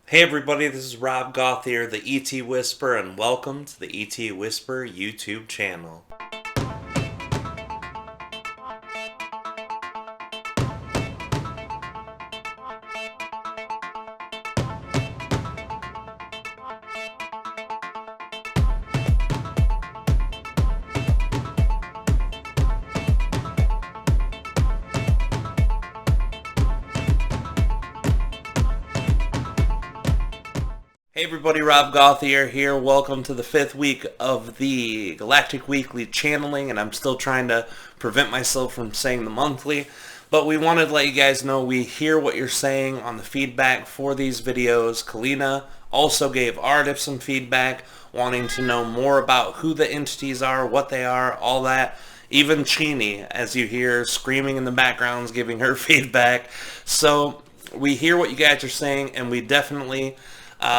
Hey everybody, this is Rob Gauthier, the ET Whisperer, and welcome to the ET Whisperer YouTube channel. Hey everybody, Rob Gauthier here. Welcome to the 5th week of the Galactic Weekly Channeling, and I'm still trying to prevent myself from saying the monthly. But we wanted to let you guys know we hear what you're saying on the feedback for these videos. Kalina also gave Aridif some feedback, wanting to know more about who the entities are, what they are, all that. Even Chini, as you hear, screaming in the background, is giving her feedback. So we hear what you guys are saying, and we definitely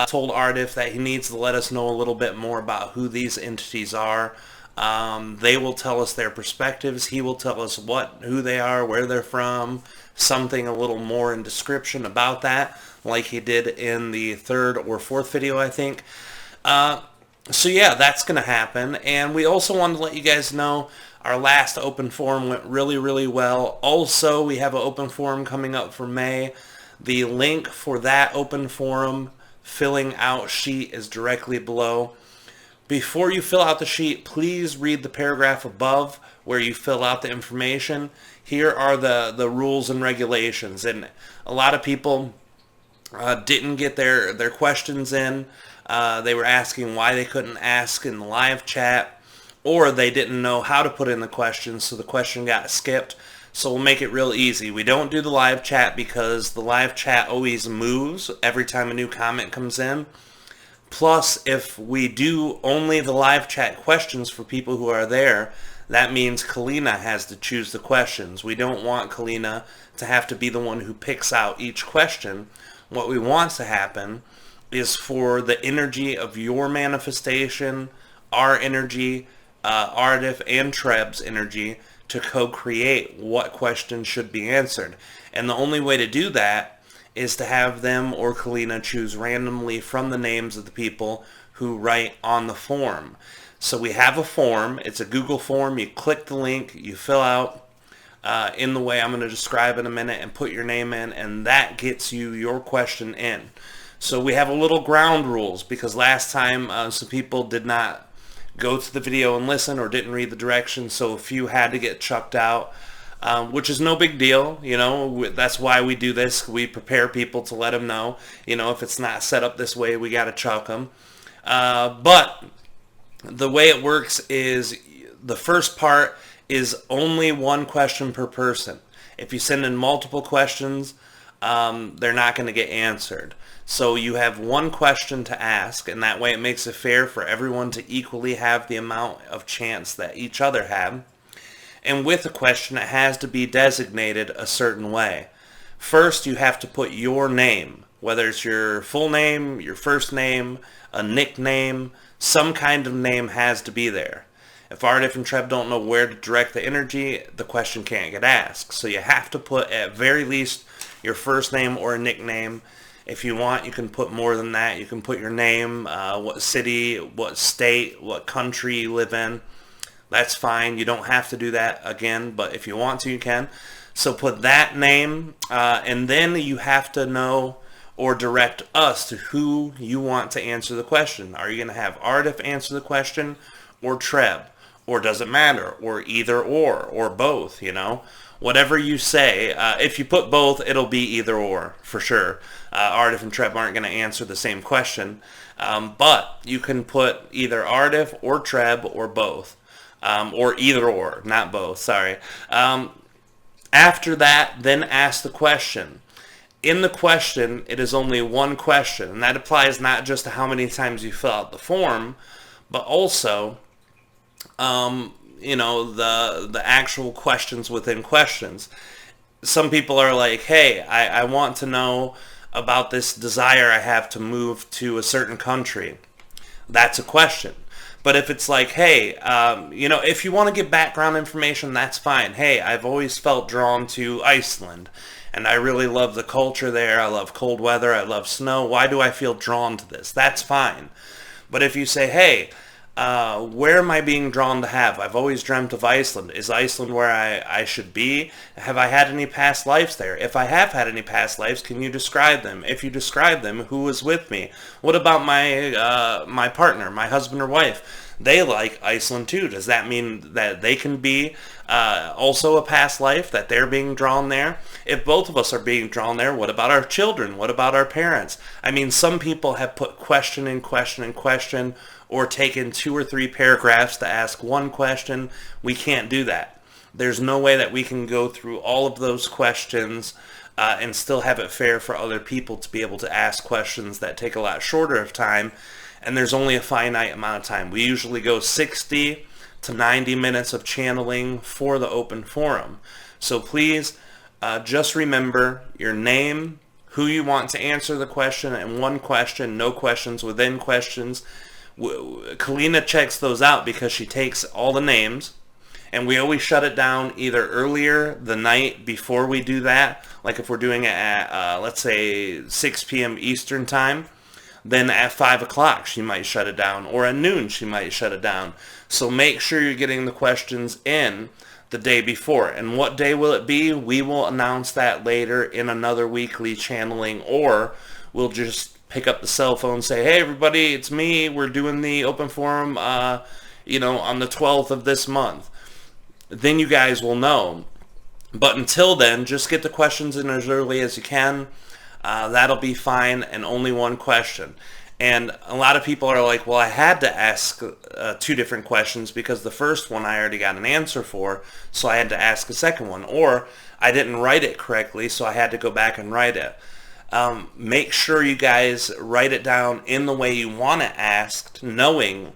told Aridif that he needs to let us know a little bit more about who these entities are. They will tell us their perspectives. He will tell us who they are, where they're from, something a little more in description about that, like he did in the 3rd or 4th video, I think. So yeah, that's going to happen. And we also wanted to let you guys know our last open forum went really, really well. Also, we have an open forum coming up for May. The link for that open forum filling out sheet is directly below. Before you fill out the sheet, please read the paragraph above where you fill out the information. Here are the rules and regulations, and a lot of people didn't get their questions in. They were asking why they couldn't ask in the live chat, or they didn't know how to put in the question, so the question got skipped. So we'll make it real easy. We don't do the live chat because the live chat always moves every time a new comment comes in. Plus, if we do only the live chat questions for people who are there, that means Kalina has to choose the questions. We don't want Kalina to have to be the one who picks out each question. What we want to happen is for the energy of your manifestation, our energy, Aridif and Treb's energy, to co-create what questions should be answered. And the only way to do that is to have them or Kalina choose randomly from the names of the people who write on the form. So we have a form. It's a Google form. You click the link, you fill out in the way I'm going to describe in a minute, and put your name in, and that gets you your question in. So we have a little ground rules because last time some people did not go to the video and listen or didn't read the directions, so a few had to get chucked out, which is no big deal. You know, that's why we do this. We prepare people to let them know, you know, if it's not set up this way, we got to chuck them. But the way it works is the first part is only one question per person. If you send in multiple questions, they're not going to get answered. So you have one question to ask, and that way it makes it fair for everyone to equally have the amount of chance that each other have. And with a question, it has to be designated a certain way. First, you have to put your name, whether it's your full name, your first name, a nickname, some kind of name has to be there. If Aridif and Treb don't know where to direct the energy, the question can't get asked. So you have to put at very least your first name or a nickname. If you want, you can put more than that. You can put your name, what city, what state, what country you live in. That's fine. You don't have to do that again, but if you want to, you can. So put that name, and then you have to know or direct us to who you want to answer the question. Are you going to have Aridif answer the question, or Treb? Or does it matter? Or either or both, you know? Whatever you say, if you put both, it'll be either or, for sure. Aridif and Treb aren't going to answer the same question, but you can put either Aridif or Treb or both, or either or, not both, sorry. After that, then ask the question. In the question, it is only one question, and that applies not just to how many times you fill out the form, but also you know, the actual questions within questions. Some people are like, hey, I want to know about this desire I have to move to a certain country. That's a question. But if it's like, hey, you know, if you want to give background information, that's fine. Hey, I've always felt drawn to Iceland. and I really love the culture there. I love cold weather. I love snow. Why do I feel drawn to this? That's fine. But if you say, hey, where am I being drawn to have? I've always dreamt of Iceland. Is Iceland where I should be? Have I had any past lives there? If I have had any past lives, can you describe them? If you describe them, who was with me? What about my partner, my husband or wife? They like Iceland too. Does that mean that they can be also a past life, that they're being drawn there? If both of us are being drawn there, what about our children? What about our parents? I mean, some people have put question and question and question, or taken 2 or 3 paragraphs to ask one question. We can't do that. There's no way that we can go through all of those questions and still have it fair for other people to be able to ask questions that take a lot shorter of time, and there's only a finite amount of time. We usually go 60 to 90 minutes of channeling for the open forum. So please just remember your name, who you want to answer the question, and one question, no questions within questions. Kalina checks those out because she takes all the names, and we always shut it down either earlier the night before we do that, like if we're doing it at let's say 6 p.m. Eastern time, then at 5 o'clock she might shut it down, or at noon she might shut it down. So make sure you're getting the questions in the day before. And what day will it be? We will announce that later in another weekly channeling, or we'll just pick up the cell phone and say, hey everybody, it's me, we're doing the open forum on the 12th of this month. Then you guys will know. But until then, just get the questions in as early as you can. That'll be fine, and only one question. And a lot of people are like, well, I had to ask 2 different questions because the first one I already got an answer for, so I had to ask a second one. Or I didn't write it correctly, so I had to go back and write it. Make sure you guys write it down in the way you want it asked, knowing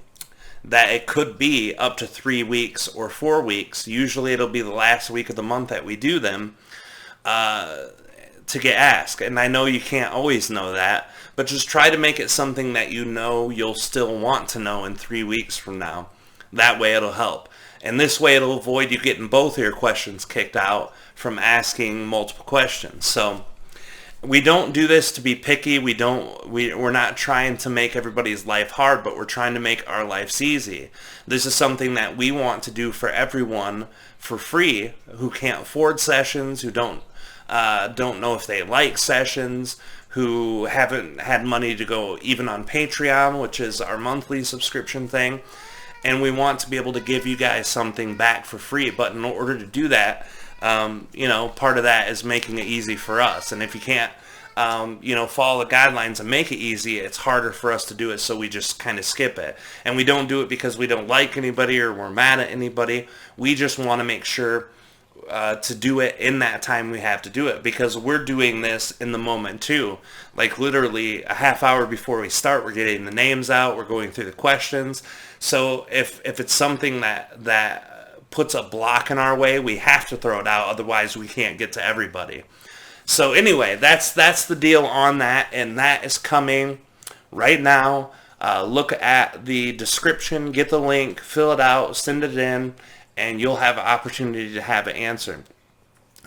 that it could be up to 3 weeks or 4 weeks. Usually it'll be the last week of the month that we do them to get asked. And I know you can't always know that, but just try to make it something that you know you'll still want to know in 3 weeks from now. That way it'll help. And this way it'll avoid you getting both of your questions kicked out from asking multiple questions. So we don't do this to be picky. We're not trying to make everybody's life hard, but we're trying to make our lives easy. This is something that we want to do for everyone for free who can't afford sessions, who don't know if they like sessions, who haven't had money to go even on Patreon, which is our monthly subscription thing. And we want to be able to give you guys something back for free. But in order to do that, part of that is making it easy for us. And if you can't, follow the guidelines and make it easy, it's harder for us to do it, so we just kind of skip it. And we don't do it because we don't like anybody or we're mad at anybody. We just want to make sure to do it in that time we have to do it, because we're doing this in the moment too. Like literally a half hour before we start, we're getting the names out, we're going through the questions. So if it's something that puts a block in our way, we have to throw it out, otherwise we can't get to everybody. So anyway, that's the deal on that, and that is coming right now. Look at the description, get the link, fill it out, send it in, and you'll have an opportunity to have it answered.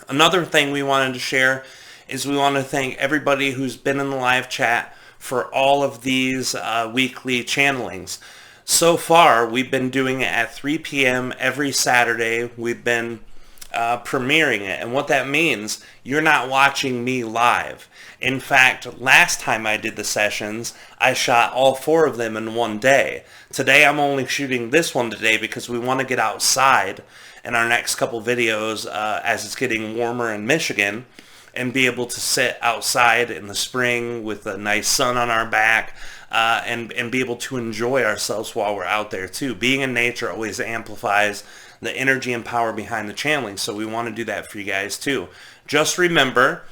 Another thing we wanted to share is we want to thank everybody who's been in the live chat for all of these weekly channelings. So far, we've been doing it at 3 p.m. every Saturday. We've been premiering it, and what that means, you're not watching me live. In fact, last time I did the sessions, I shot all 4 of them in one day. Today I'm only shooting this one today because we want to get outside in our next couple videos as it's getting warmer in Michigan, and be able to sit outside in the spring with a nice sun on our back, and be able to enjoy ourselves while we're out there too. Being in nature always amplifies the energy and power behind the channeling, so we want to do that for you guys too. Just remember,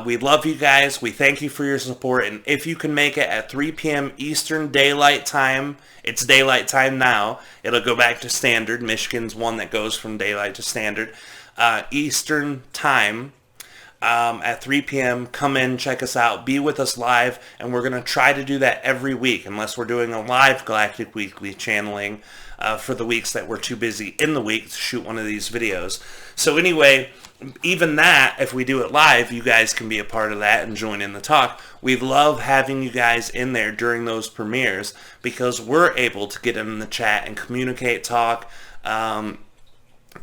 we love you guys, we thank you for your support, and if you can make it at 3 p.m. Eastern Daylight Time, it's daylight time now, it'll go back to standard. Michigan's one that goes from daylight to standard. Eastern Time, at 3 p.m. Come in, check us out, be with us live, and we're going to try to do that every week, unless we're doing a live Galactic Weekly channeling for the weeks that we're too busy in the week to shoot one of these videos. So anyway, even that, if we do it live, you guys can be a part of that and join in the talk. We love having you guys in there during those premieres because we're able to get in the chat and communicate, talk,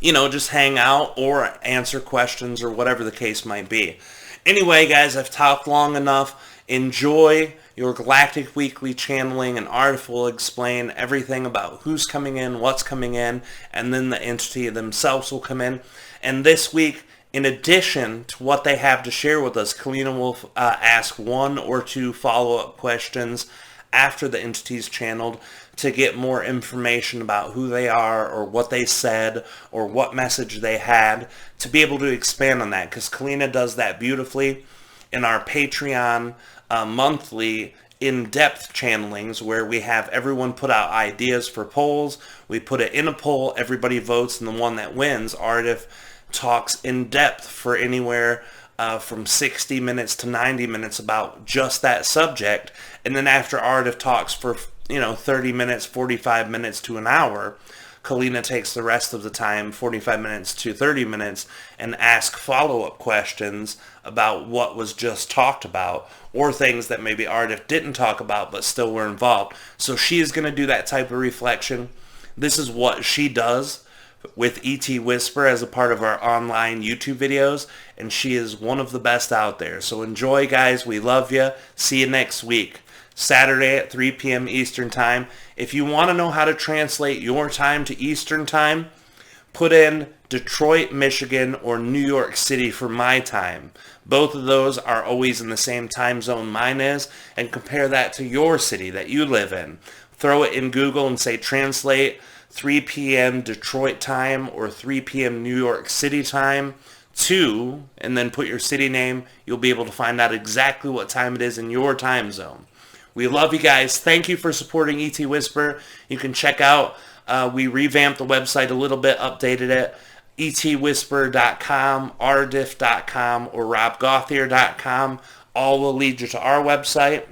just hang out or answer questions or whatever the case might be. Anyway, guys, I've talked long enough. Enjoy your Galactic Weekly Channeling, and Aridif will explain everything about who's coming in, what's coming in, and then the entity themselves will come in. And this week, in addition to what they have to share with us, Kalina will ask 1 or 2 follow-up questions after the entity's channeled to get more information about who they are or what they said or what message they had, to be able to expand on that, because Kalina does that beautifully in our Patreon monthly in-depth channelings, where we have everyone put out ideas for polls. We put it in a poll, everybody votes, and the one that wins, Aridif talks in depth for anywhere from 60 minutes to 90 minutes about just that subject. And then after Aridif talks for 30 minutes, 45 minutes to an hour, Kalina takes the rest of the time, 45 minutes to 30 minutes, and asks follow-up questions about what was just talked about, or things that maybe Aridif didn't talk about but still were involved. So she is going to do that type of reflection. This is what she does with ET Whisper as a part of our online YouTube videos, and she is one of the best out there. So enjoy, guys. We love you. See you next week, Saturday at 3 p.m. Eastern Time. If you want to know how to translate your time to Eastern Time, put in Detroit, Michigan, or New York City for my time. Both of those are always in the same time zone mine is, and compare that to your city that you live in. Throw it in Google and say translate 3 p.m. Detroit time or 3 p.m. New York City time to, and then put your city name. You'll be able to find out exactly what time it is in your time zone. We love you guys. Thank you for supporting ET Whisper. You can check out, we revamped the website a little bit, updated it, etwhisper.com, aridif.com, or robgauthier.com. All will lead you to our website.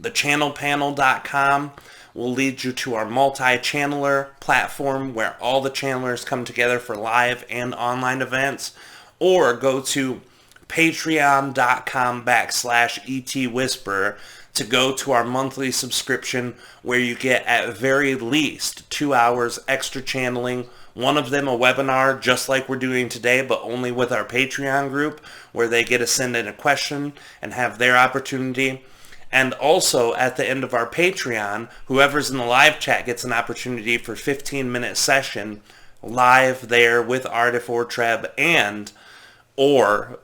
Thechannelpanel.com will lead you to our multi-channeler platform, where all the channelers come together for live and online events. Or go to patreon.com/etwhisper to go to our monthly subscription, where you get at very least 2 hours extra channeling. One of them a webinar, just like we're doing today, but only with our Patreon group, where they get to send in a question and have their opportunity. And also, at the end of our Patreon, whoever's in the live chat gets an opportunity for a 15-minute session live there with Aridif or Treb, or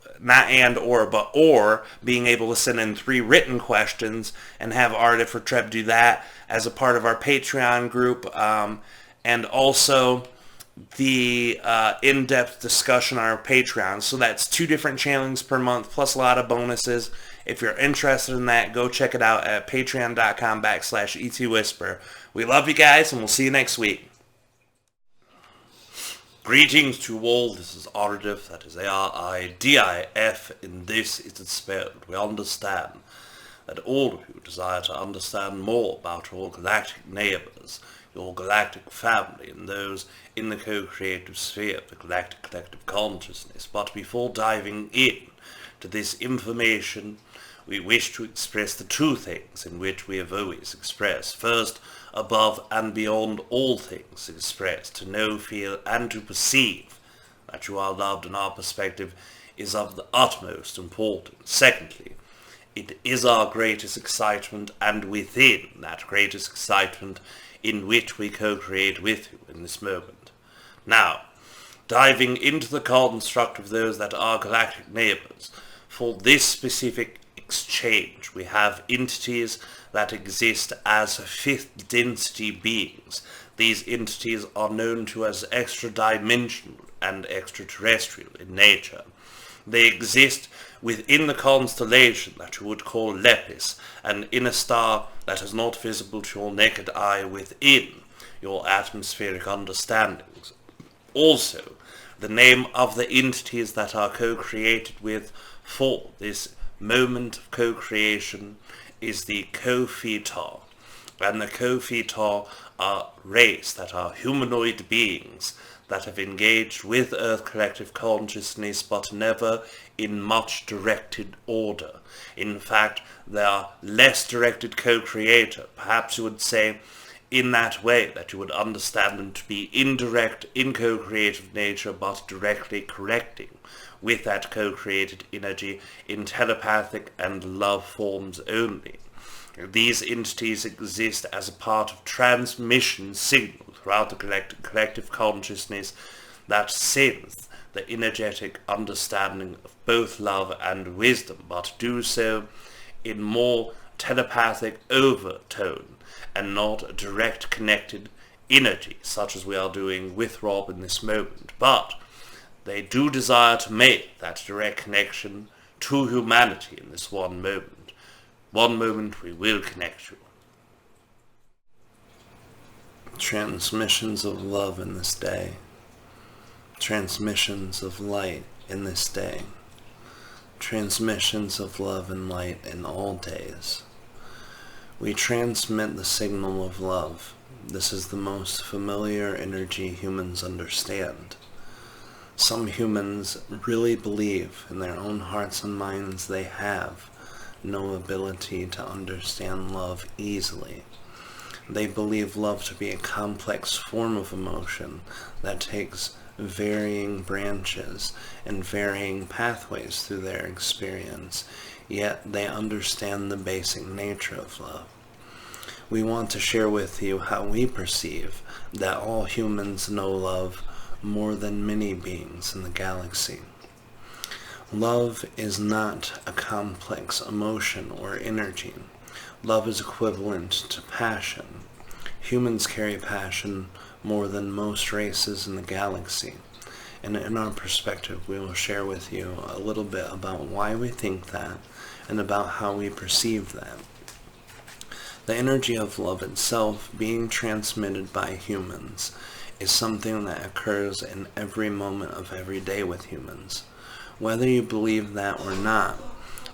being able to send in 3 written questions and have Aridif or Treb do that as a part of our Patreon group. And also the in-depth discussion on our Patreon. So that's 2 different channelings per month, plus a lot of bonuses. If you're interested in that, go check it out at patreon.com/etwhisper. We love you guys, and we'll see you next week. Greetings to all. This is Aridif, that is A-R-I-D-I-F, and this is its spelled. We understand that all of you desire to understand more about your galactic neighbors, your galactic family, and those in the co-creative sphere of the galactic collective consciousness. But before diving in to this information, we wish to express the 2 things in which we have always expressed. First, above and beyond all things expressed, to know, feel, and to perceive that you are loved and our perspective is of the utmost importance. Secondly, it is our greatest excitement, and within that greatest excitement in which we co-create with you in this moment. Now, diving into the construct of those that are galactic neighbors, for this specific exchange, we have entities that exist as 5th density beings. These entities are known to as extra-dimensional and extraterrestrial in nature. They exist within the constellation that you would call Lepis, an inner star that is not visible to your naked eye within your atmospheric understandings. Also, the name of the entities that are co-created with for this moment of co-creation is the KoFee. And the KoFee are a race that are humanoid beings that have engaged with Earth collective consciousness, but never in much directed order. In fact, they are less directed co-creator. Perhaps you would say in that way that you would understand them to be indirect in co-creative nature, but directly correcting with that co-created energy in telepathic and love forms only. These entities exist as a part of transmission signal throughout the collective consciousness that sends the energetic understanding of both love and wisdom, but do so in more telepathic overtone and not direct connected energy, such as we are doing with Rob in this moment. But they do desire to make that direct connection to humanity in this one moment. One moment we will connect you. Transmissions of love in this day. Transmissions of light in this day. Transmissions of love and light in all days. We transmit the signal of love. This is the most familiar energy humans understand. Some humans really believe in their own hearts and minds they have no ability to understand love easily. They believe love to be a complex form of emotion that takes varying branches and varying pathways through their experience, yet they understand the basic nature of love. We want to share with you how we perceive that all humans know love more than many beings in the galaxy. Love is not a complex emotion or energy. Love is equivalent to passion. Humans carry passion more than most races in the galaxy. And in our perspective, we will share with you a little bit about why we think that and about how we perceive that. The energy of love itself being transmitted by humans is something that occurs in every moment of every day with humans. Whether you believe that or not,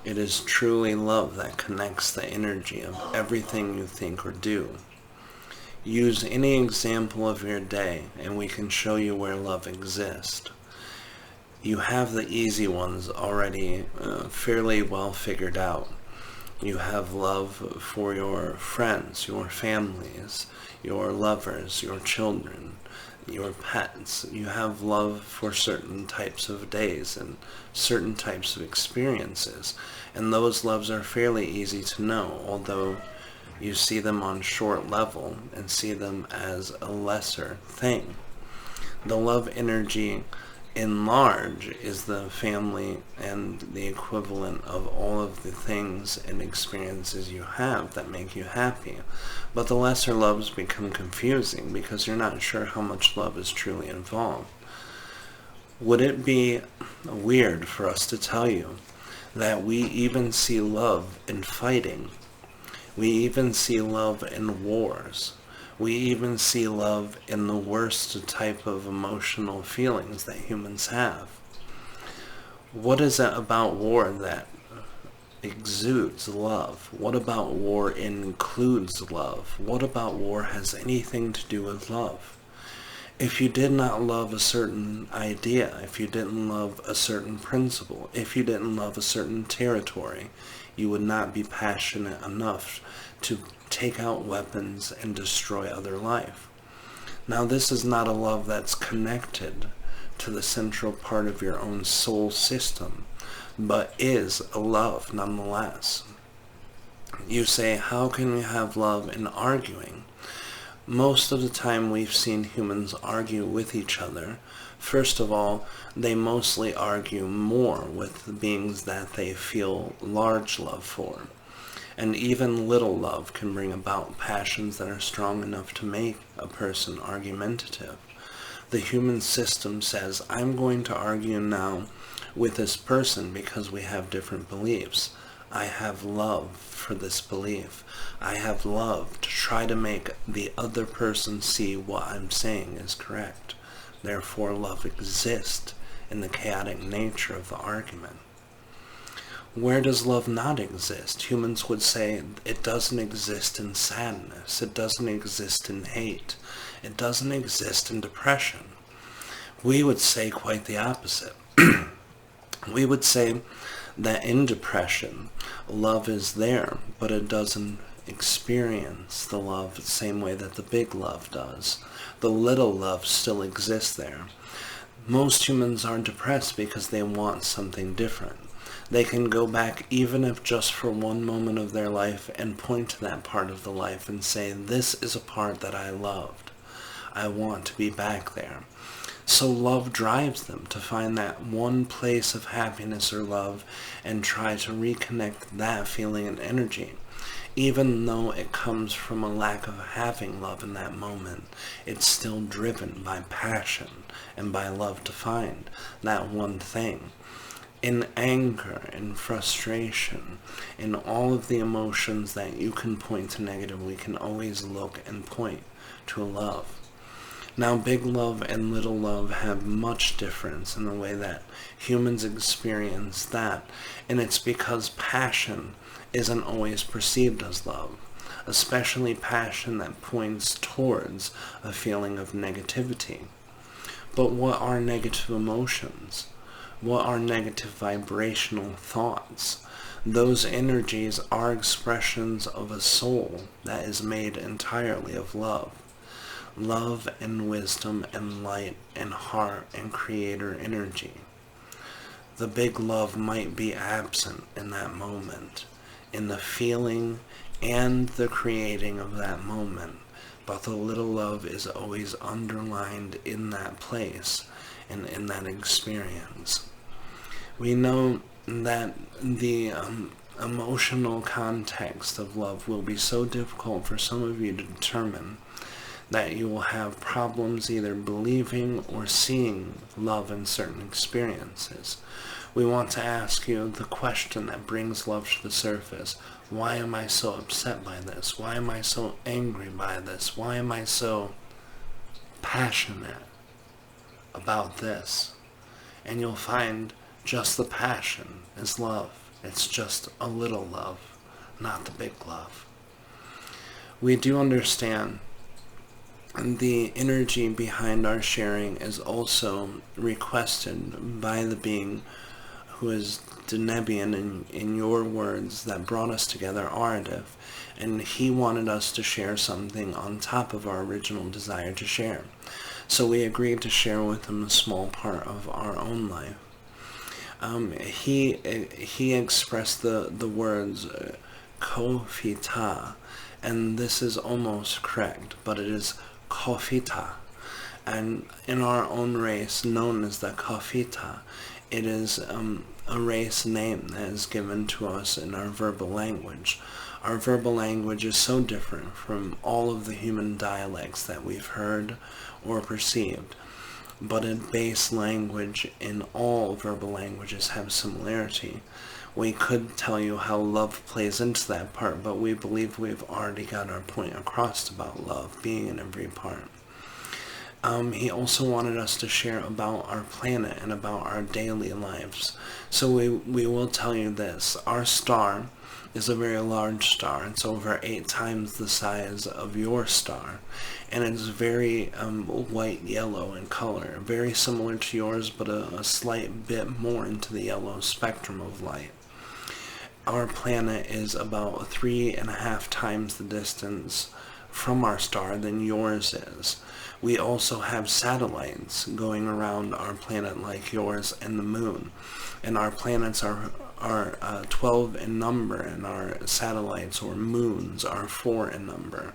it is truly love that connects the energy of everything you think or do. Use any example of your day and we can show you where love exists. You have the easy ones already fairly well figured out. You have love for your friends, your families, your lovers, your children, your pets. You have love for certain types of days and certain types of experiences, and those loves are fairly easy to know, although you see them on short level and see them as a lesser thing. The love energy in large is the family and the equivalent of all of the things and experiences you have that make you happy. But the lesser loves become confusing because you're not sure how much love is truly involved. Would it be weird for us to tell you that we even see love in fighting? We even see love in wars. We even see love in the worst type of emotional feelings that humans have. What is it about war that exudes love? What about war includes love? What about war has anything to do with love? If you did not love a certain idea, if you didn't love a certain principle, if you didn't love a certain territory, you would not be passionate enough to take out weapons and destroy other life. Now, this is not a love that's connected to the central part of your own soul system, but is a love nonetheless. You say, how can we have love in arguing? Most of the time we've seen humans argue with each other. First of all, they mostly argue more with the beings that they feel large love for. And even little love can bring about passions that are strong enough to make a person argumentative. The human system says, I'm going to argue now with this person because we have different beliefs. I have love for this belief. I have love to try to make the other person see what I'm saying is correct. Therefore, love exists in the chaotic nature of the argument. Where does love not exist? Humans would say it doesn't exist in sadness. It doesn't exist in hate. It doesn't exist in depression. We would say quite the opposite. We would say that in depression, love is there, but it doesn't experience the love the same way that the big love does. The little love still exists there. Most humans are depressed because they want something different. They can go back, even if just for one moment of their life, and point to that part of the life and say, this is a part that I loved. I want to be back there. So love drives them to find that one place of happiness or love and try to reconnect that feeling and energy. Even though it comes from a lack of having love in that moment, it's still driven by passion and by love to find that one thing. In anger, in frustration, in all of the emotions that you can point to negative, we can always look and point to love. Now, big love and little love have much difference in the way that humans experience that, and it's because passion isn't always perceived as love, especially passion that points towards a feeling of negativity. But what are negative emotions? What are negative vibrational thoughts? Those energies are expressions of a soul that is made entirely of love. Love and wisdom and light and heart and creator energy. The big love might be absent in that moment, in the feeling and the creating of that moment, but the little love is always underlined in that place and in that experience. We know that the emotional context of love will be so difficult for some of you to determine that you will have problems either believing or seeing love in certain experiences. We want to ask you the question that brings love to the surface. Why am I so upset by this? Why am I so angry by this? Why am I so passionate about this? And you'll find just the passion is love. It's just a little love, not the big love. We do understand the energy behind our sharing is also requested by the being who is Denebian, in your words, that brought us together, Aridif, and he wanted us to share something on top of our original desire to share. So we agreed to share with him a small part of our own life. He expressed the words Kavita, and this is almost correct, but it is Kavita, and in our own race known as the Kavita, it is a race name that is given to us in our verbal language. Our verbal language is so different from all of the human dialects that we've heard or perceived, but in base language in all verbal languages have similarity. We could tell you how love plays into that part, but we believe we've already got our point across about love being in every part. He also wanted us to share about our planet and about our daily lives. So we will tell you this. Our star is a very large star. It's over 8 times the size of your star. And it's very white-yellow in color. Very similar to yours, but a slight bit more into the yellow spectrum of light. Our planet is about 3.5 times the distance from our star than yours is. We also have satellites going around our planet like yours and the moon. And our planets are 12 in number, and our satellites or moons are 4 in number.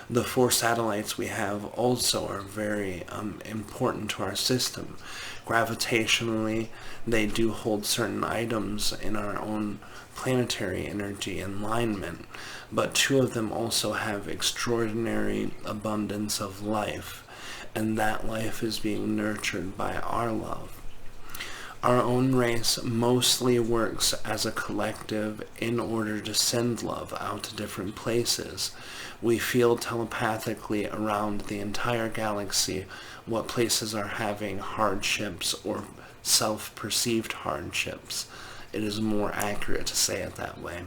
The 4 satellites we have also are very important to our system. Gravitationally, they do hold certain items in our own planetary energy alignment, but 2 of them also have extraordinary abundance of life, and that life is being nurtured by our love. Our own race mostly works as a collective in order to send love out to different places. We feel telepathically around the entire galaxy what places are having hardships or self-perceived hardships. it is more accurate to say it that way.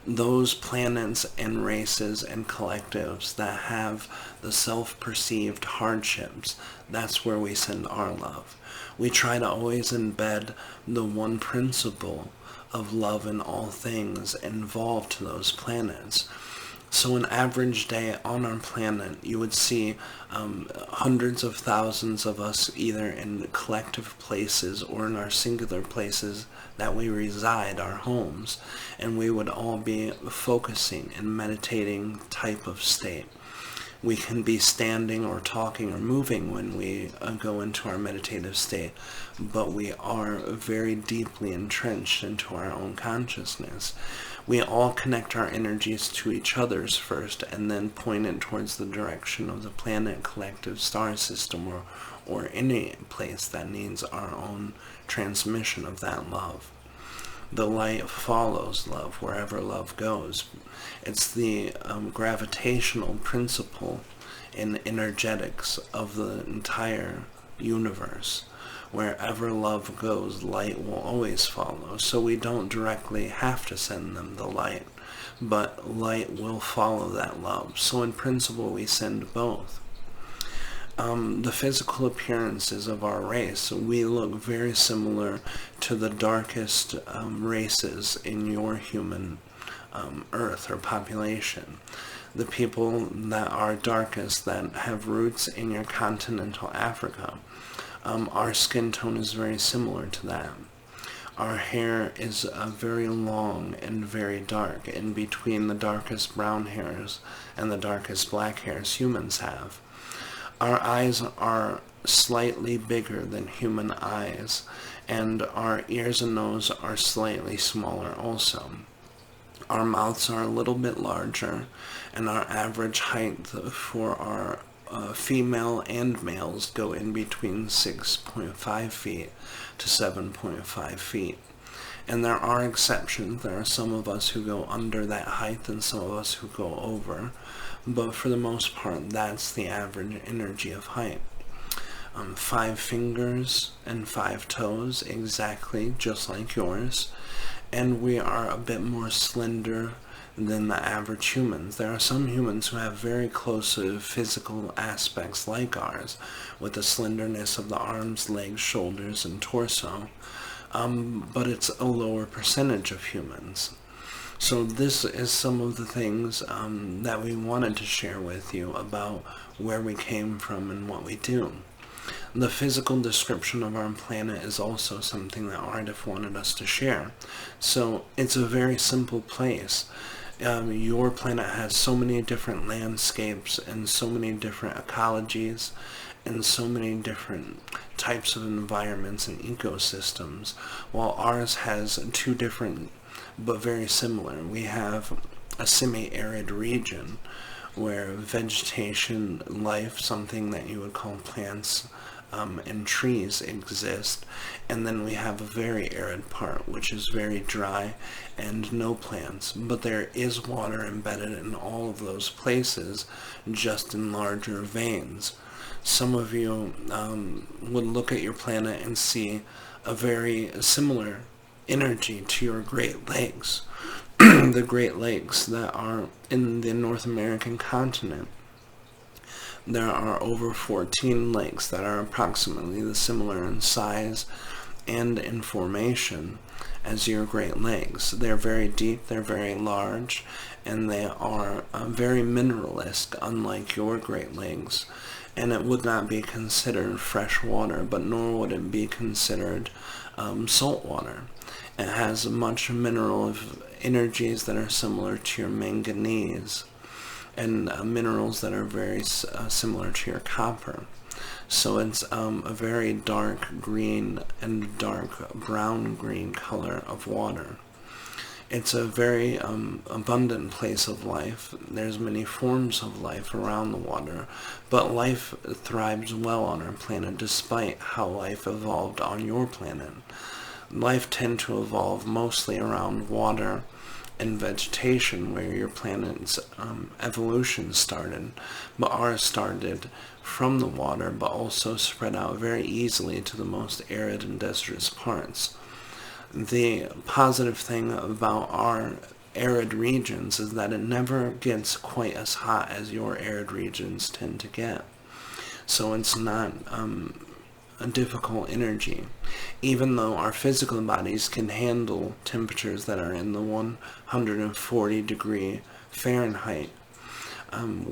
Those planets and races and collectives that have the self-perceived hardships, that's where we send our love. We try to always embed the one principle of love in all things involved to those planets. So an average day on our planet, you would see hundreds of thousands of us either in collective places or in our singular places that we reside, our homes, and we would all be focusing and meditating type of state. We can be standing or talking or moving when we go into our meditative state, but we are very deeply entrenched into our own consciousness. We all connect our energies to each other's first and then point it towards the direction of the planet, collective, star system, or any place that needs our own transmission of that love. The light follows love wherever love goes. It's the gravitational principle in energetics of the entire universe. Wherever love goes, light will always follow. So we don't directly have to send them the light, but light will follow that love. So in principle, we send both. The physical appearances of our race, we look very similar to the darkest races in your human earth or population. The people that are darkest, that have roots in your continental Africa, our skin tone is very similar to that. Our hair is very long and very dark, in between the darkest brown hairs and the darkest black hairs humans have. Our eyes are slightly bigger than human eyes, and our ears and nose are slightly smaller also. Our mouths are a little bit larger, and our average height for our female and males go in between 6.5 feet to 7.5 feet. And there are exceptions. There are some of us who go under that height and some of us who go over. But for the most part, that's the average energy of height. 5 fingers and 5 toes, exactly just like yours. And we are a bit more slender than the average humans. There are some humans who have very close physical aspects like ours, with the slenderness of the arms, legs, shoulders, and torso. But it's a lower percentage of humans. So this is some of the things that we wanted to share with you about where we came from and what we do. The physical description of our planet is also something that Aridif wanted us to share. So it's a very simple place. Your planet has so many different landscapes and so many different ecologies and so many different types of environments and ecosystems, while ours has 2 different but very similar. We have a semi-arid region where vegetation, life, something that you would call plants and trees exist, and then we have a very arid part which is very dry and no plants, but there is water embedded in all of those places, just in larger veins. Some of you would look at your planet and see a very similar energy to your Great Lakes, the Great Lakes that are in the North American continent. There are over 14 lakes that are approximately similar in size and in formation as your Great Lakes. They're very deep, they're very large, and they are very mineralistic, unlike your Great Lakes. And it would not be considered fresh water, but nor would it be considered salt water. It has much mineral energies that are similar to your manganese, and minerals that are very similar to your copper. So it's a very dark green and dark brown green color of water. It's a very abundant place of life. There's many forms of life around the water, but life thrives well on our planet despite how life evolved on your planet. Life tend to evolve mostly around water and vegetation, where your planet's evolution started, but ours started from the water, but also spread out very easily to the most arid and desertous parts. the positive thing about our arid regions is that it never gets quite as hot as your arid regions tend to get. So it's not a difficult energy. Even though our physical bodies can handle temperatures that are in the 140 degree Fahrenheit,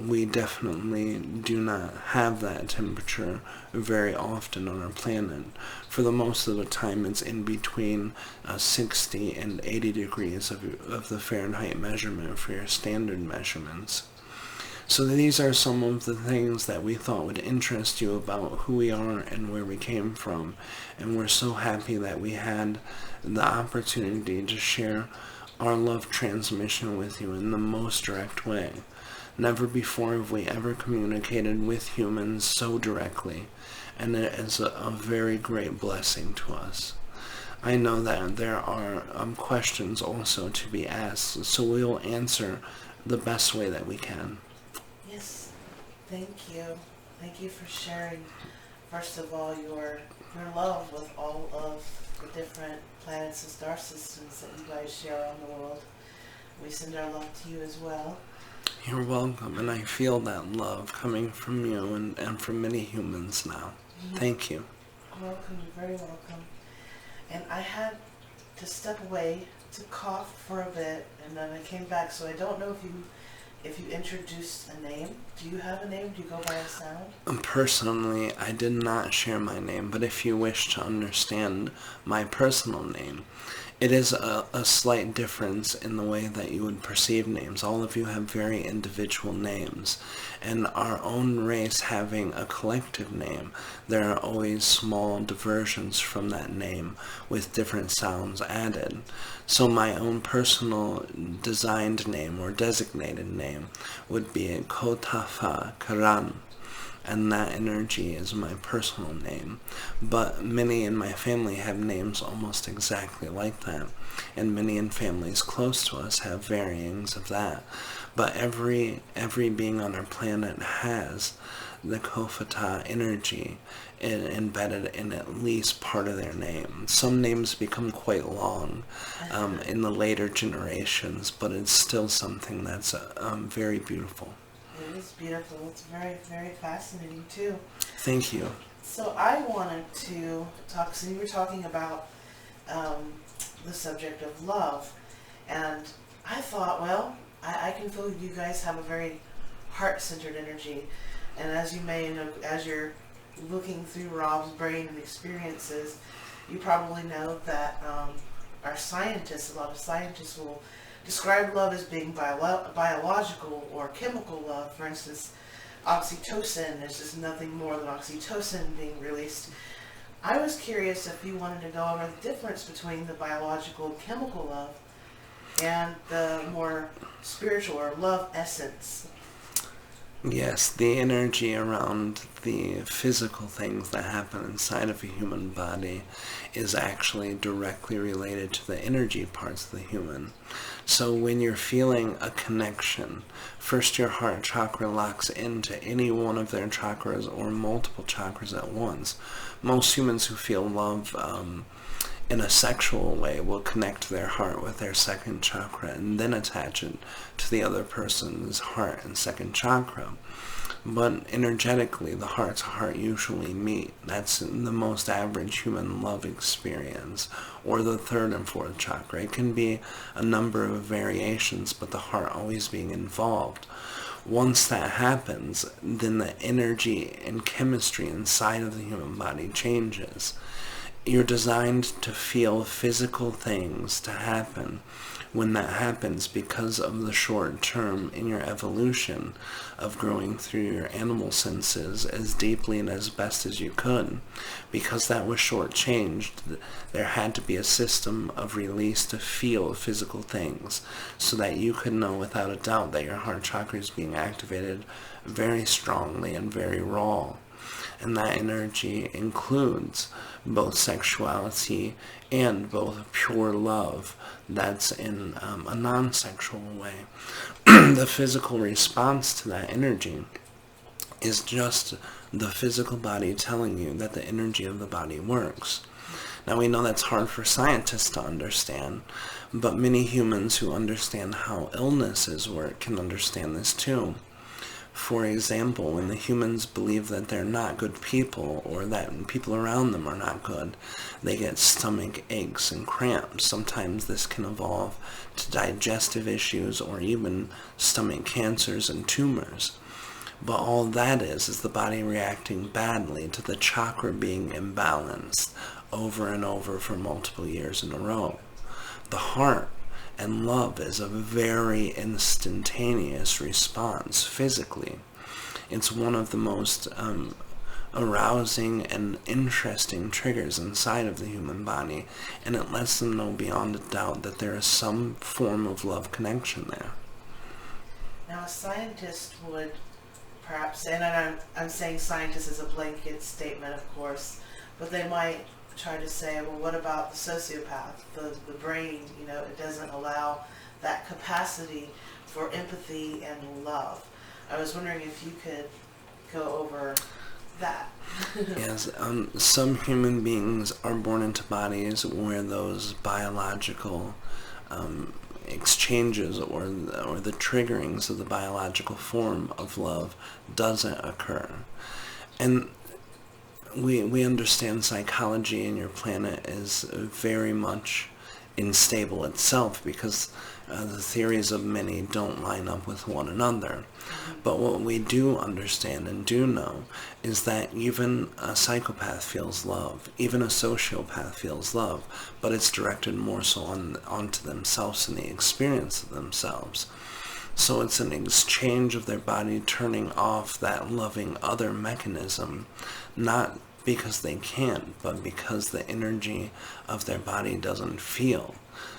we definitely do not have that temperature very often on our planet. For the most of the time, it's in between 60 and 80 degrees of the Fahrenheit measurement for your standard measurements. So these are some of the things that we thought would interest you about who we are and where we came from. And we're so happy that we had the opportunity to share our love transmission with you in the most direct way. Never before have we ever communicated with humans so directly, and it is a very great blessing to us. I know that there are questions also to be asked, so we'll answer the best way that we can. Yes, thank you. Thank you for sharing, first of all, your love with all of the different planets and star systems that you guys share around the world. We send our love to you as well. You're welcome, and I feel that love coming from you and from many humans now. Mm-hmm. Thank you. Welcome, you're very welcome. And I had to step away to cough for a bit, and then I came back, so I don't know if you introduced a name. Do you have a name? Do you go by a sound? Personally, I did not share my name, but if you wish to understand my personal name, it is a slight difference in the way that you would perceive names. All of you have very individual names, and our own race having a collective name, there are always small diversions from that name with different sounds added. So my own personal designed name or designated name would be Kotafa Karan, and that energy is my personal name. But many in my family have names almost exactly like that, and many in families close to us have varyings of that. But every being on our planet has the Kofata energy embedded in at least part of their name. Some names become quite long in the later generations, but it's still something that's very beautiful. It is beautiful. It's very, very fascinating too. Thank you. So I wanted to talk, so you were talking about the subject of love, and I thought, well, I can feel you guys have a very heart-centered energy, and as you may know, as you're looking through Rob's brain and experiences, you probably know that our scientists, a lot of scientists will describe love as being biological or chemical love. For instance, oxytocin is just nothing more than oxytocin being released. I was curious if you wanted to go over the difference between the biological and chemical love and the more spiritual or love essence. Yes, the energy around the physical things that happen inside of a human body is actually directly related to the energy parts of the human. So when you're feeling a connection, first your heart chakra locks into any one of their chakras or multiple chakras at once. Most humans who feel love in a sexual way will connect their heart with their second chakra and then attach it to the other person's heart and second chakra. But energetically, the heart to heart usually meet. That's the most average human love experience, or the third and fourth chakra. It can be a number of variations, but the heart always being involved. Once that happens, then the energy and chemistry inside of the human body changes. You're designed to feel physical things to happen. When that happens, because of the short term in your evolution of growing through your animal senses as deeply and as best as you could, because that was shortchanged, there had to be a system of release to feel physical things so that you could know without a doubt that your heart chakra is being activated very strongly and very raw. And that energy includes both sexuality and both pure love that's in a non-sexual way. The physical response to that energy is just the physical body telling you that the energy of the body works. Now we know that's hard for scientists to understand, but many humans who understand how illnesses work can understand this too. For example, when the humans believe that they're not good people, or that people around them are not good, they get stomach aches and cramps. Sometimes this can evolve to digestive issues or even stomach cancers and tumors. But all that is the body reacting badly to the chakra being imbalanced over and over for multiple years in a row. The heart and love is a very instantaneous response physically. It's one of the most arousing and interesting triggers inside of the human body, and it lets them know beyond a doubt that there is some form of love connection there. Now, a scientist would perhaps, and I'm saying scientist is a blanket statement, of course, but they might try to say, well, what about the sociopath? The brain, it doesn't allow that capacity for empathy and love. I was wondering if you could go over that. Yes, some human beings are born into bodies where those biological exchanges or the triggerings of the biological form of love doesn't occur. And we understand psychology in your planet is very much unstable itself because the theories of many don't line up with one another. But what we do understand and do know is that even a psychopath feels love, even a sociopath feels love, but it's directed more so onto themselves and the experience of themselves. So it's an exchange of their body turning off that loving other mechanism, not because they can't, but because the energy of their body doesn't feel.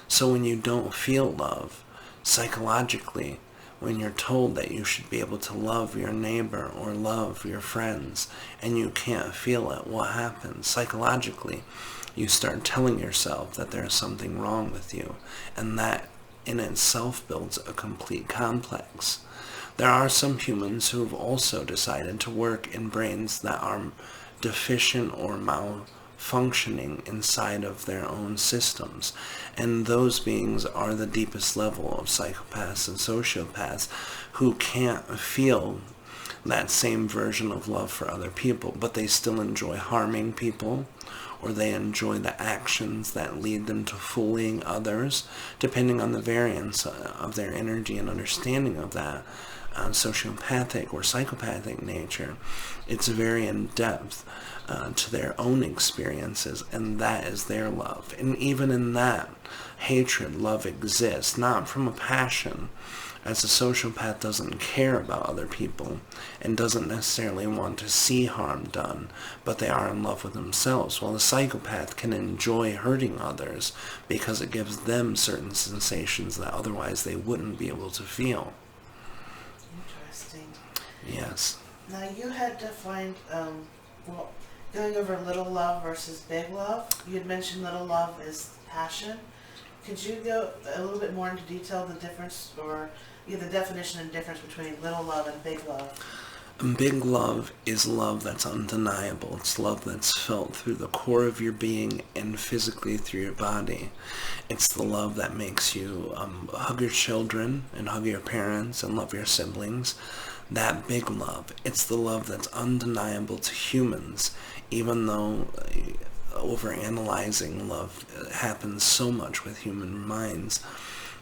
So when you don't feel love, psychologically, when you're told that you should be able to love your neighbor or love your friends, and you can't feel it, what happens? Psychologically, you start telling yourself that there's something wrong with you, and that in itself builds a complete complex. There are some humans who have also decided to work in brains that are deficient or malfunctioning inside of their own systems, and those beings are the deepest level of psychopaths and sociopaths who can't feel that same version of love for other people, but they still enjoy harming people, or they enjoy the actions that lead them to fooling others, depending on the variance of their energy and understanding of that sociopathic or psychopathic nature. It's very in depth to their own experiences, and that is their love. And even in that, hatred, love exists, not from a passion, as a sociopath doesn't care about other people and doesn't necessarily want to see harm done, but they are in love with themselves, while a psychopath can enjoy hurting others because it gives them certain sensations that otherwise they wouldn't be able to feel. Interesting. Yes. Now, you had defined, going over little love versus big love. You had mentioned little love is passion. Could you go a little bit more into detail the difference, or the definition and difference between little love and big love? Big love is love that's undeniable. It's love that's felt through the core of your being and physically through your body. It's the love that makes you hug your children and hug your parents and love your siblings. That big love, it's the love that's undeniable to humans, even though overanalyzing love happens so much with human minds.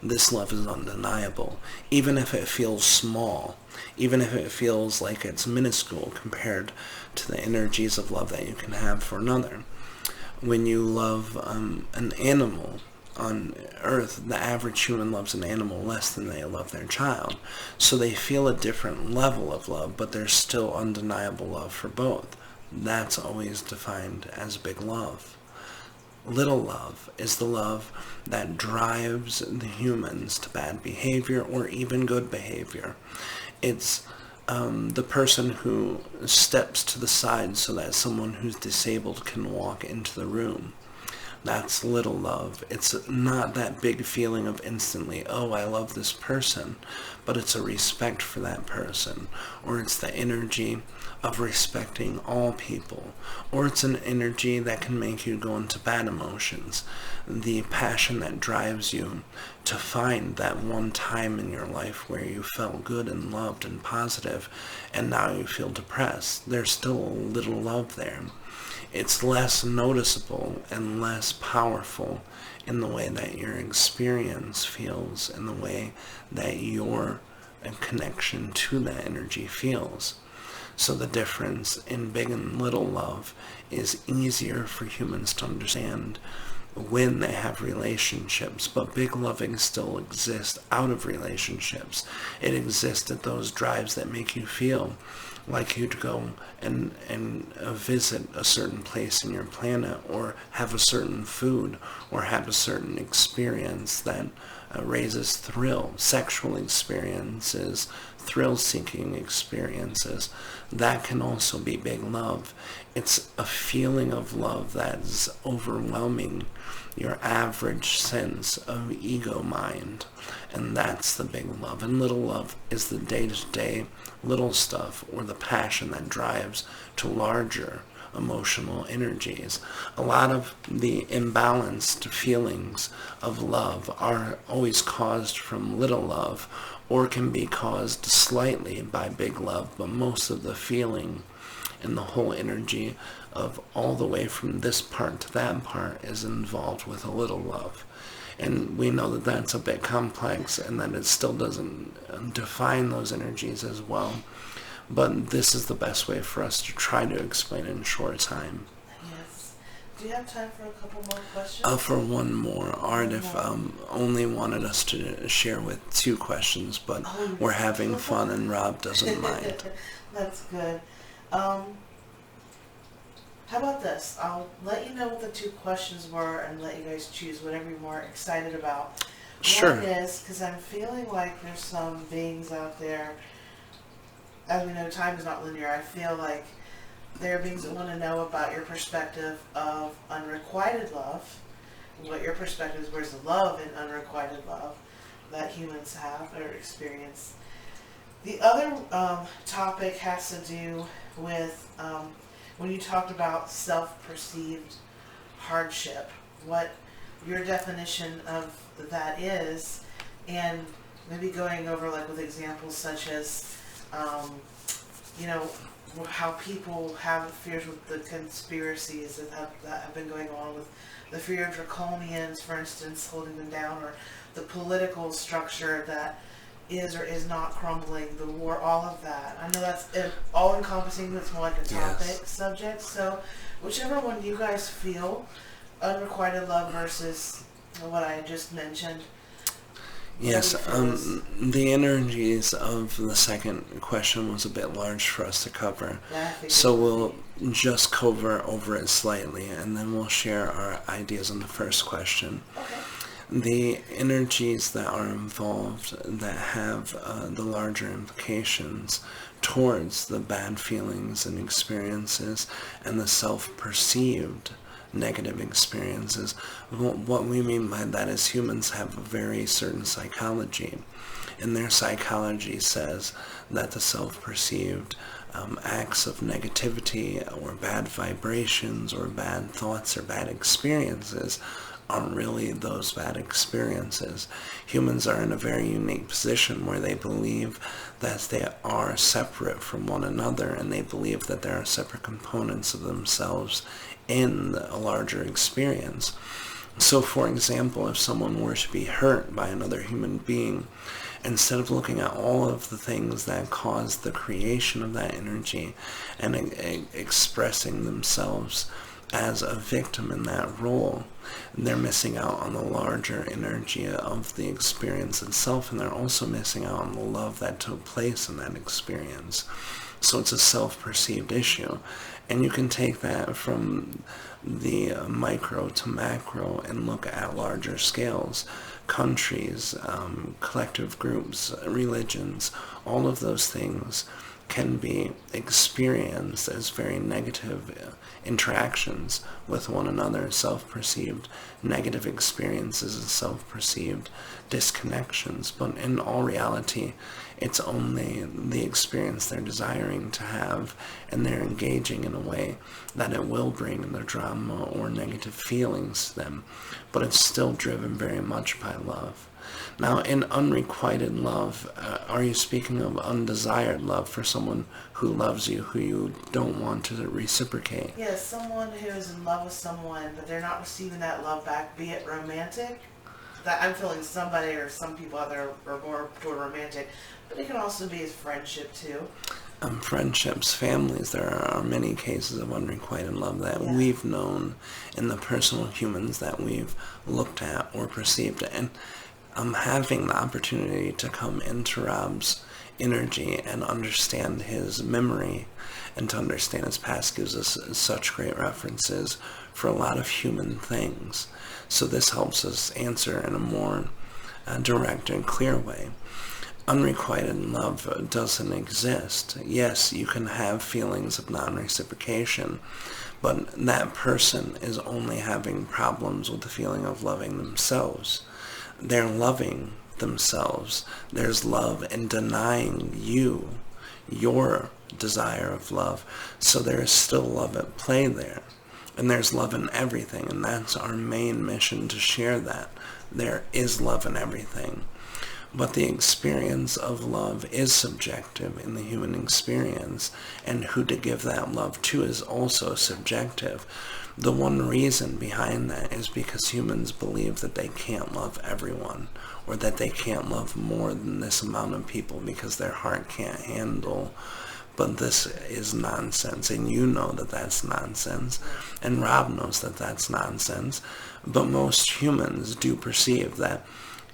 This love is undeniable, even if it feels small, even if it feels like it's minuscule compared to the energies of love that you can have for another. When you love an animal on Earth, the average human loves an animal less than they love their child. So they feel a different level of love, but there's still undeniable love for both. That's always defined as big love. Little love is the love that drives the humans to bad behavior or even good behavior. It's the person who steps to the side so that someone who's disabled can walk into the room. That's little love. It's not that big feeling of instantly, oh, I love this person, but it's a respect for that person, or it's the energy of respecting all people, or it's an energy that can make you go into bad emotions, the passion that drives you to find that one time in your life where you felt good and loved and positive, and now you feel depressed. There's still a little love there. It's less noticeable and less powerful in the way that your experience feels, in the way that your connection to that energy feels. So the difference in big and little love is easier for humans to understand when they have relationships, but big loving still exists out of relationships. It exists at those drives that make you feel like you'd go and visit a certain place in your planet, or have a certain food, or have a certain experience that raises thrill, sexual experiences, thrill-seeking experiences. That can also be big love. It's a feeling of love that's overwhelming your average sense of ego mind, and that's the big love. And little love is the day-to-day little stuff, or the passion that drives to larger emotional energies. A lot of the imbalanced feelings of love are always caused from little love, or can be caused slightly by big love, but most of the feeling and the whole energy of all the way from this part to that part is involved with a little love. And we know that that's a bit complex, and that it still doesn't define those energies as well. But this is the best way for us to try to explain it in short time. Yes. Do you have time for a couple more questions? For one more. Aridif only wanted us to share with 2 questions, but we're having fun and Rob doesn't mind. That's good. How about this? I'll let you know what the 2 questions were and let you guys choose whatever you're more excited about. Sure. One is, because I'm feeling like there's some beings out there, as we know, time is not linear. I feel like there are beings that want to know about your perspective of unrequited love, what your perspective is, where's the love in unrequited love that humans have or experience. The other topic has to do with when you talked about self-perceived hardship, what your definition of that is, and maybe going over like with examples such as, you know, how people have fears with the conspiracies that have been going on, with the fear of draconians, for instance, holding them down, or the political structure that is or is not crumbling, the war, all of that. I know that's all-encompassing, it's more like a topic subject, so whichever one you guys feel, unrequited love versus what I just mentioned. Yes, the energies of the second question was a bit large for us to cover, so we'll just cover over it slightly, and then we'll share our ideas on the first question. Okay. The energies that are involved that have the larger implications towards the bad feelings and experiences and the self-perceived negative experiences. What we mean by that is humans have a very certain psychology, and their psychology says that the self-perceived acts of negativity or bad vibrations or bad thoughts or bad experiences aren't really those bad experiences. Humans are in a very unique position where they believe that they are separate from one another, and they believe that there are separate components of themselves in a larger experience. So, for example, if someone were to be hurt by another human being, instead of looking at all of the things that caused the creation of that energy and expressing themselves as a victim in that role, they're missing out on the larger energy of the experience itself, and they're also missing out on the love that took place in that experience. So it's a self-perceived issue, and you can take that from the micro to macro and look at larger scales. Countries, collective groups, religions, all of those things can be experienced as very negative interactions with one another, self-perceived negative experiences and self-perceived disconnections. But in all reality, it's only the experience they're desiring to have, and they're engaging in a way that it will bring the drama or negative feelings to them. But it's still driven very much by love. Now, in unrequited love, are you speaking of undesired love for someone who loves you, who you don't want to reciprocate? Yes, someone who is in love with someone, but they're not receiving that love back, be it romantic. That I'm feeling somebody or some people out there are more toward romantic, but it can also be as friendship too. Friendships, families, there are many cases of unrequited love that we've known in the personal humans that we've looked at or perceived. And having the opportunity to come into Rob's energy and understand his memory and to understand his past gives us such great references for a lot of human things. So this helps us answer in a more direct and clear way. Unrequited love doesn't exist. Yes, you can have feelings of non-reciprocation, but that person is only having problems with the feeling of loving themselves. They're loving themselves. There's love in denying you your desire of love. So there is still love at play there. And there's love in everything, and that's our main mission, to share that. There is love in everything. But the experience of love is subjective in the human experience, and who to give that love to is also subjective. The one reason behind that is because humans believe that they can't love everyone, or that they can't love more than this amount of people because their heart can't handle. But this is nonsense, and you know that that's nonsense, and Rob knows that that's nonsense. But most humans do perceive that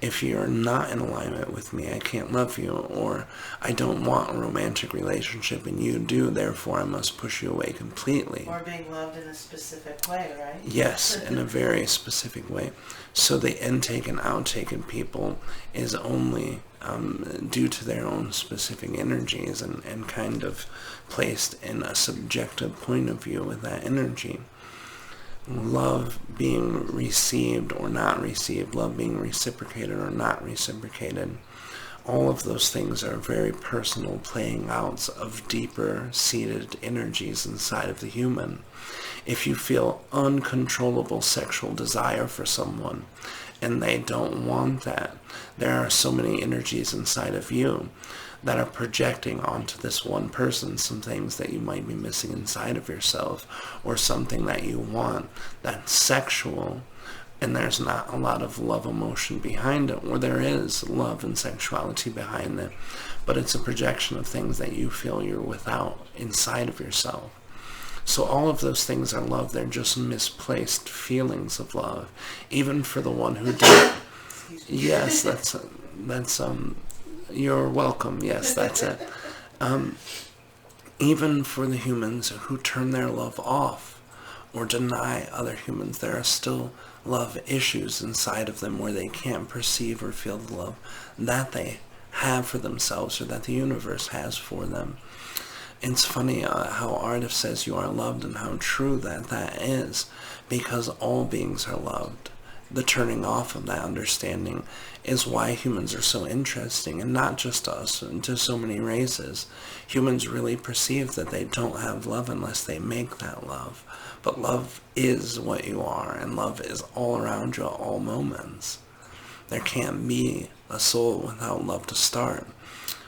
if you're not in alignment with me, I can't love you, or I don't want a romantic relationship and you do, therefore I must push you away completely. Or being loved in a specific way, right? Yes, in a very specific way. So the intake and outtake in people is only due to their own specific energies and kind of placed in a subjective point of view with that energy. Love being received or not received, love being reciprocated or not reciprocated, all of those things are very personal playing outs of deeper seated energies inside of the human. If you feel uncontrollable sexual desire for someone and they don't want that, there are so many energies inside of you that are projecting onto this one person some things that you might be missing inside of yourself, or something that you want that's sexual, and there's not a lot of love emotion behind it, or there is love and sexuality behind it, but it's a projection of things that you feel you're without inside of yourself. So all of those things are love. They're just misplaced feelings of love, even for the one who did. Yes, that's you're welcome. Yes, that's it. Even for the humans who turn their love off or deny other humans, there are still love issues inside of them where they can't perceive or feel the love that they have for themselves or that the universe has for them. It's funny how Aridif says you are loved, and how true that is, because all beings are loved. The turning off of that understanding is why humans are so interesting, and not just us, and to so many races. Humans really perceive that they don't have love unless they make that love. But love is what you are, and love is all around you at all moments. There can't be a soul without love to start.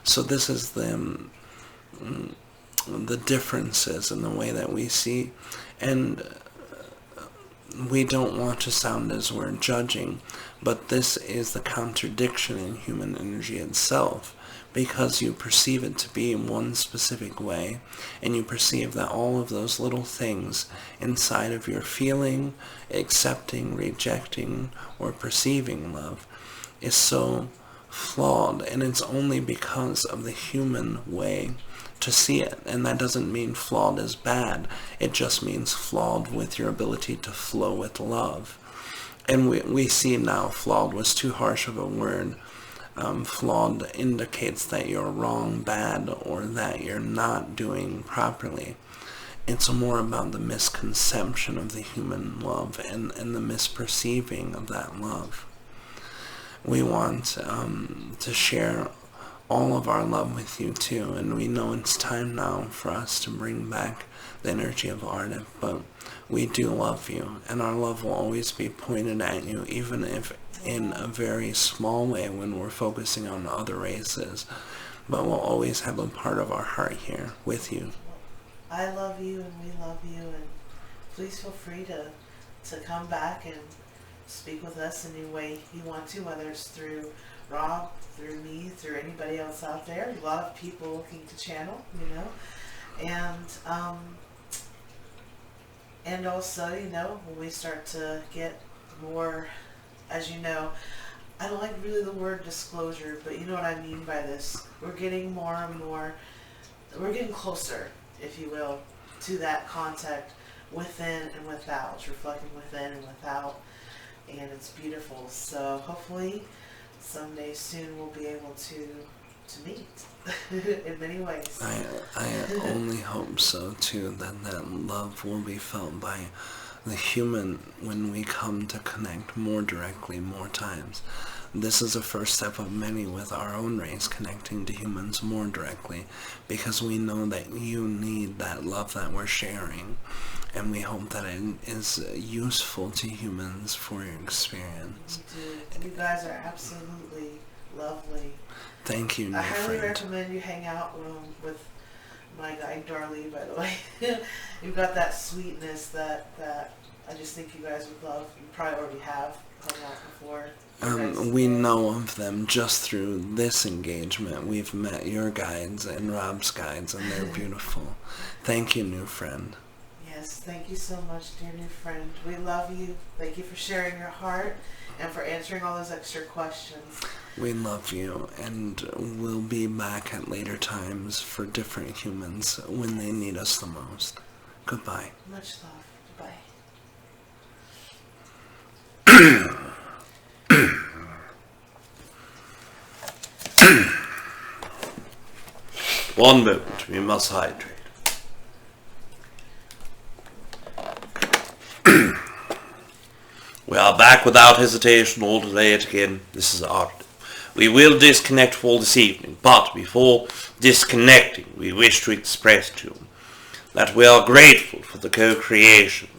So this is the differences in the way that we see, and we don't want to sound as we're judging, but this is the contradiction in human energy itself, because you perceive it to be in one specific way, and you perceive that all of those little things inside of your feeling, accepting, rejecting, or perceiving love is so flawed, and it's only because of the human way to see it. And that doesn't mean flawed is bad, it just means flawed with your ability to flow with love. And we see now flawed was too harsh of a word flawed indicates that you're wrong, bad, or that you're not doing properly. It's more about the misconception of the human love and the misperceiving of that love. We want to share all of our love with you too, and we know it's time now for us to bring back the energy of Aridif, but we do love you, and our love will always be pointed at you, even if in a very small way when we're focusing on other races, but we'll always have a part of our heart here with you. I love you and we love you, and please feel free to come back and speak with us any way you want to, whether it's through Rob, through me, through anybody else out there. A lot of people looking to channel, you know, and also, you know, when we start to get more, as you know, I don't like really the word disclosure, but you know what I mean by this. We're getting more and more, we're getting closer, if you will, to that contact within and without. It's reflecting within and without, and it's beautiful. So hopefully someday soon we'll be able to meet in many ways. I only hope so too, that love will be felt by the human when we come to connect more directly, more times. This is a first step of many with our own race connecting to humans more directly, because we know that you need that love that we're sharing, and we hope that it is useful to humans for your experience. You do. You guys are absolutely lovely. Thank you, new I highly friend. recommend you hang out with my guy Darlie, by the way. You've got that sweetness that I just think you guys would love. You probably already have hung out before. We know of them just through this engagement. We've met your guides and Rob's guides, and they're beautiful. Thank you, new friend. Yes, thank you so much, dear new friend. We love you. Thank you for sharing your heart and for answering all those extra questions. We love you, and we'll be back at later times for different humans when they need us the most. Goodbye. Much love. Goodbye. One moment, we must hydrate. We are back without hesitation or delay it again. This is Aridif. We will disconnect for this evening, but before disconnecting, we wish to express to you that we are grateful for the co-creation,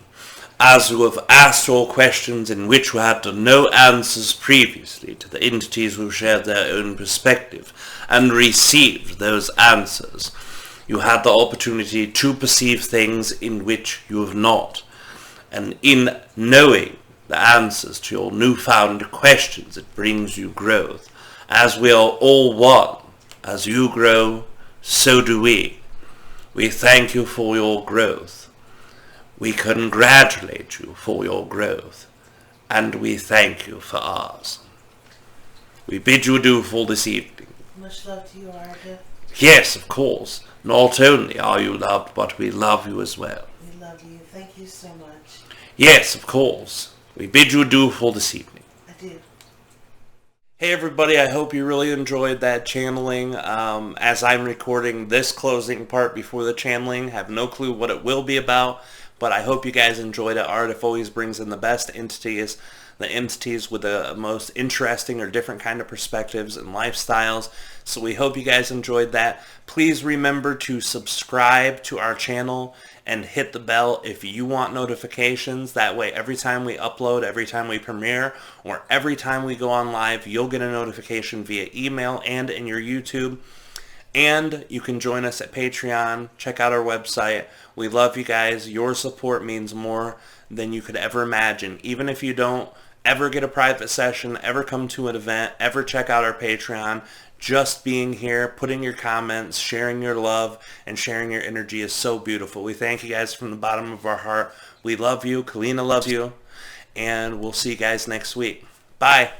as you have asked your questions in which you had no answers previously to the entities who shared their own perspective and received those answers. You had the opportunity to perceive things in which you have not, and in knowing the answers to your newfound questions, it brings you growth. As we are all one, as you grow, so do we. We thank you for your growth. We congratulate you for your growth, and we thank you for ours. We bid you adieu for this evening. Much love to you, Aridif. Yes, of course. Not only are you loved, but we love you as well. We love you. Thank you so much. Yes, of course. We bid you adieu for this evening. I do. Hey everybody, I hope you really enjoyed that channeling. As I'm recording this closing part before the channeling, have no clue what it will be about, but I hope you guys enjoyed it. Aridif always brings in the best entities, the entities with the most interesting or different kind of perspectives and lifestyles. So we hope you guys enjoyed that. Please remember to subscribe to our channel and hit the bell if you want notifications. That way every time we upload, every time we premiere, or every time we go on live, you'll get a notification via email and in your YouTube. And you can join us at Patreon. Check out our website. We love you guys. Your support means more than you could ever imagine. Even if you don't ever get a private session, ever come to an event, ever check out our Patreon, just being here, putting your comments, sharing your love, and sharing your energy is so beautiful. We thank you guys from the bottom of our heart. We love you. Kalina loves you. And we'll see you guys next week. Bye.